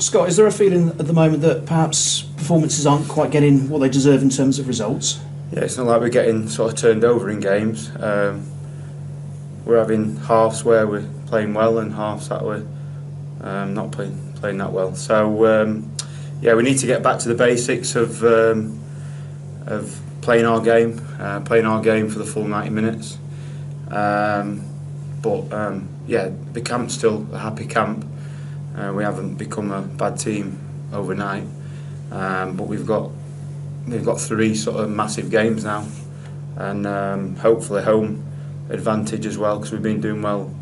Scott, is there a feeling at the moment that perhaps performances aren't quite getting what they deserve in terms of results? Yeah, it's not like we're getting sort of turned over in games. We're having halves where we're playing well and halves that we're not playing that well. So yeah, we need to get back to the basics of playing our game for the full 90 minutes. Yeah, the camp's still a happy camp. We haven't become a bad team overnight, but we've got 3 sort of massive games now, and hopefully home advantage as well, because we've been doing well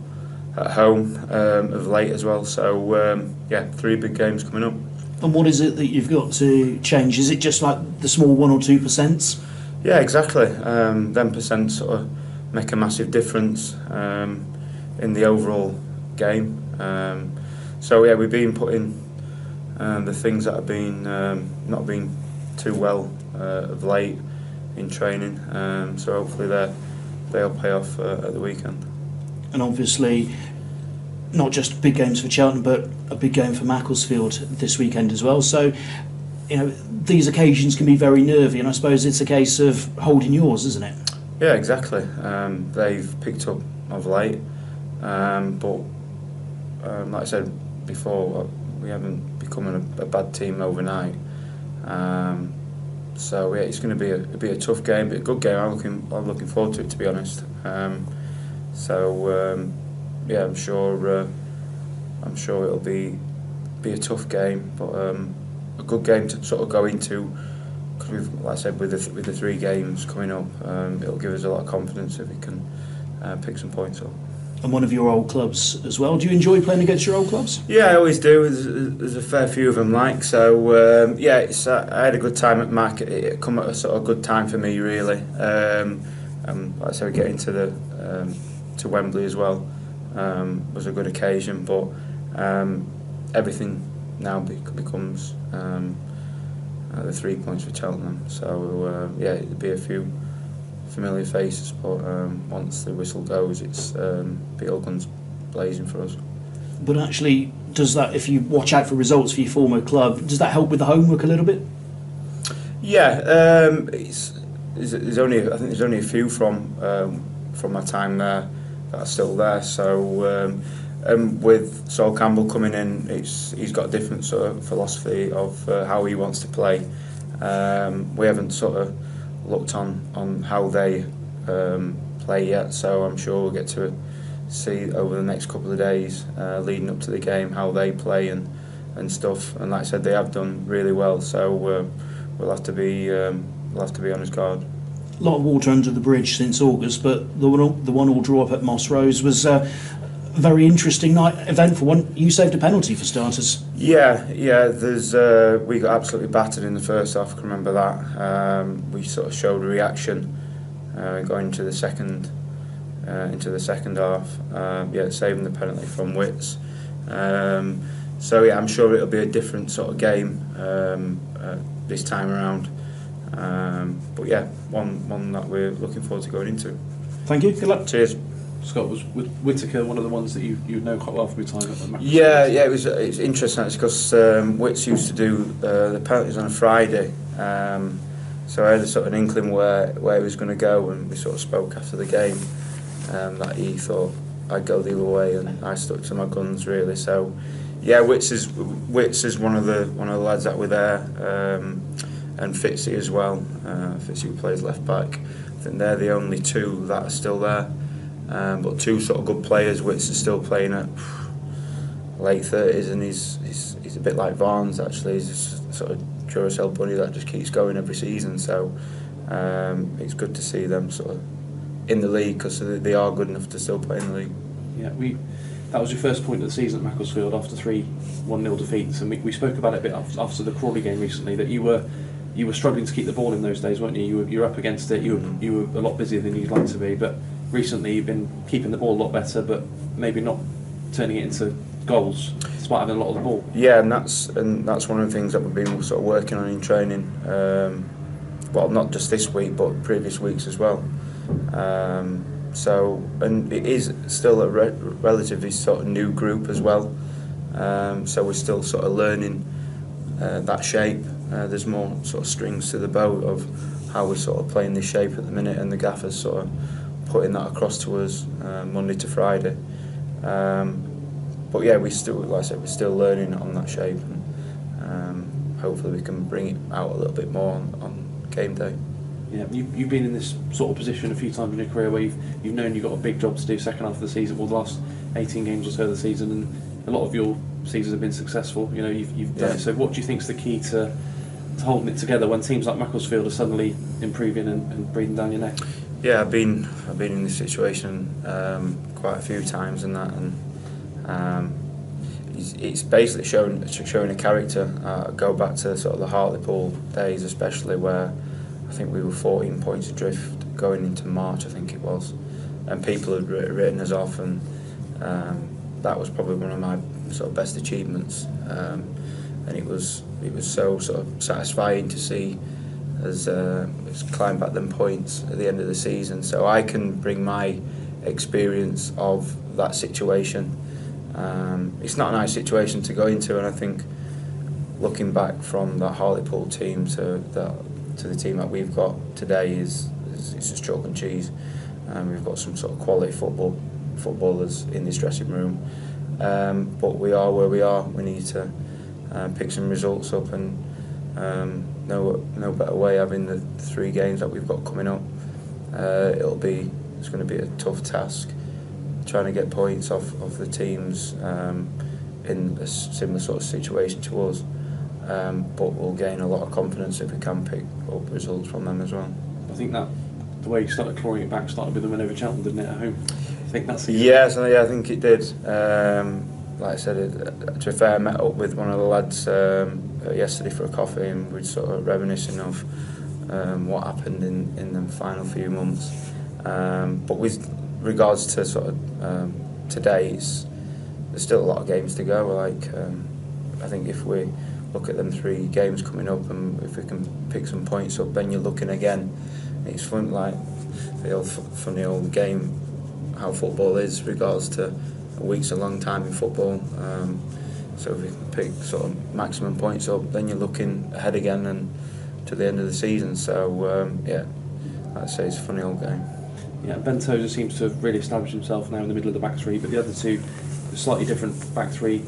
at home of late as well. So yeah, 3 big games coming up. And what is it that you've got to change? Is it just like the small 1 or 2%? Yeah, exactly. Them percent sort of make a massive difference in the overall game. So yeah, we've been putting the things that have been not been too well of late in training. So hopefully they'll pay off at the weekend. And obviously, not just big games for Cheltenham, but a big game for Macclesfield this weekend as well. So, you know, these occasions can be very nervy, and I suppose it's a case of holding yours, isn't it? Yeah, exactly. They've picked up of late, but like I said before, we haven't become a bad team overnight. So yeah, it's going to be a tough game, but a good game. I'm looking forward to it, to be honest. Yeah, I'm sure it'll be a tough game, but a good game to sort of go into, because we've, like I said, with the 3 games coming up, it'll give us a lot of confidence if we can pick some points up. And one of your old clubs as well. Do you enjoy playing against your old clubs? Yeah, I always do. There's a fair few of them, like, so. Yeah, I had a good time at Mac. It come at a sort of good time for me, really. Like I said, getting to Wembley as well was a good occasion, but everything now becomes the 3 points for Cheltenham. So yeah, it'll be a few familiar faces, but once the whistle goes, it's be all guns blazing for us. But actually, does that, if you watch out for results for your former club, does that help with the homework a little bit? Yeah, there's only a few from my time there that are still there. So with Sol Campbell coming in, he's got a different sort of philosophy of how he wants to play. We haven't sort of looked on how they play yet, so I'm sure we'll get to see over the next couple of days leading up to the game how they play and stuff. And like I said, they have done really well, so we'll have to be on his guard. A lot of water under the bridge since August, but the 1-1 draw up at Moss Rose was a very interesting night, eventful one. You saved a penalty for starters. Yeah. We got absolutely battered in the first half. I can remember that. We sort of showed a reaction going into the second half. Yeah, saving the penalty from Wits. So yeah, I'm sure it'll be a different sort of game this time around. But yeah, one that we're looking forward to going into. Thank you. Good luck. Cheers. Scott, was Whittaker one of the ones that you know quite well from your time at the Macclesfield? Yeah, it's interesting. It's because Wits used to do the penalties on a Friday, so I had a sort of an inkling where he was going to go, and we sort of spoke after the game that he thought I'd go the other way, and I stuck to my guns, really. So yeah, Wits is one of the lads that were there, and Fitzy as well. Fitzy, who plays left back. I think they're the only 2 that are still there. But 2 sort of good players. Wits is still playing at late 30s, and he's a bit like Varnes, actually. He's just sort of Duracell bunny that just keeps going every season. So it's good to see them sort of in the league, because they are good enough to still play in the league. Yeah, that was your first point of the season at Macclesfield after 3 1-0 defeats, and we spoke about it a bit after the Crawley game recently, that you were struggling to keep the ball in those days, weren't you? You were up against it. You were a lot busier than you'd like to be, but recently you've been keeping the ball a lot better, but maybe not turning it into goals despite having a lot of the ball. Yeah, and that's one of the things that we've been sort of working on in training. Well, not just this week, but previous weeks as well. So, and it is still a relatively sort of new group as well. So we're still sort of learning that shape. There's more sort of strings to the bow of how we're sort of playing this shape at the minute, and the gaffer's sort of putting that across to us Monday to Friday. But yeah, we still, like I said, we're still learning on that shape, and hopefully we can bring it out a little bit more on game day. Yeah, you've been in this sort of position a few times in your career where you've known you've got a big job to do second half of the season, or the last 18 games or so of the season, and a lot of your seasons have been successful. You know, you've done it. So what do you think's the key to holding it together when teams like Macclesfield are suddenly improving and breathing down your neck? Yeah, I've been in this situation quite a few times, and that, and it's basically showing a character. Go back to sort of the Hartlepool days, especially, where I think we were 14 points adrift going into March, I think it was, and people had written us off, and that was probably one of my sort of best achievements, and it was so sort of satisfying to see as climb back them points at the end of the season. So I can bring my experience of that situation. It's not a nice situation to go into, and I think looking back from that Hartlepool team to the team that we've got today is just chalk and cheese. We've got some sort of quality footballers in this dressing room, but we are where we are. We need to pick some results up, and no better way having the 3 games that we've got coming up. It's going to be a tough task trying to get points off the teams in a similar sort of situation to us, but we'll gain a lot of confidence if we can pick up results from them as well. I think that the way you started clawing it back started with the win over Cheltenham, didn't it, at home? I think that's the I think it did. Like I said, to be fair, I met up with one of the lads yesterday for a coffee, and we're sort of reminiscing of what happened in the final few months. But with regards to sort of today, there's still a lot of games to go. I think if we look at them 3 games coming up, and if we can pick some points up, then you're looking again. It's fun, like the funny old game, how football is, regards to a week's a long time in football. So if we can pick sort of maximum points up, then you're looking ahead again and to the end of the season. So yeah, I'd say it's a funny old game. Yeah, Ben Tozer seems to have really established himself now in the middle of the back three, but the other two, a slightly different back three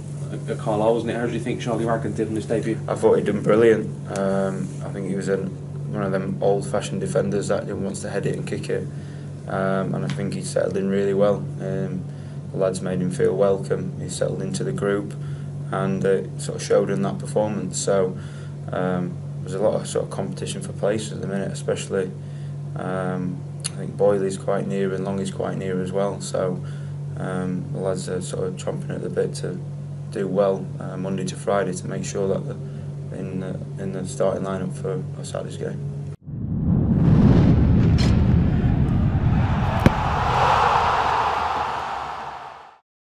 at Carlisle, wasn't it? How do you think Charlie Ragland did on his debut? I thought he'd done brilliant. I think he was one of them old-fashioned defenders that wants to head it and kick it, and I think he settled in really well. The lads made him feel welcome. He settled into the group, and it sort of showed in that performance. So there's a lot of sort of competition for places at the minute, especially. I think Boyley's quite near and Longy's quite near as well. So the lads are sort of chomping at the bit to do well Monday to Friday to make sure that they're in the starting lineup for Saturday's game.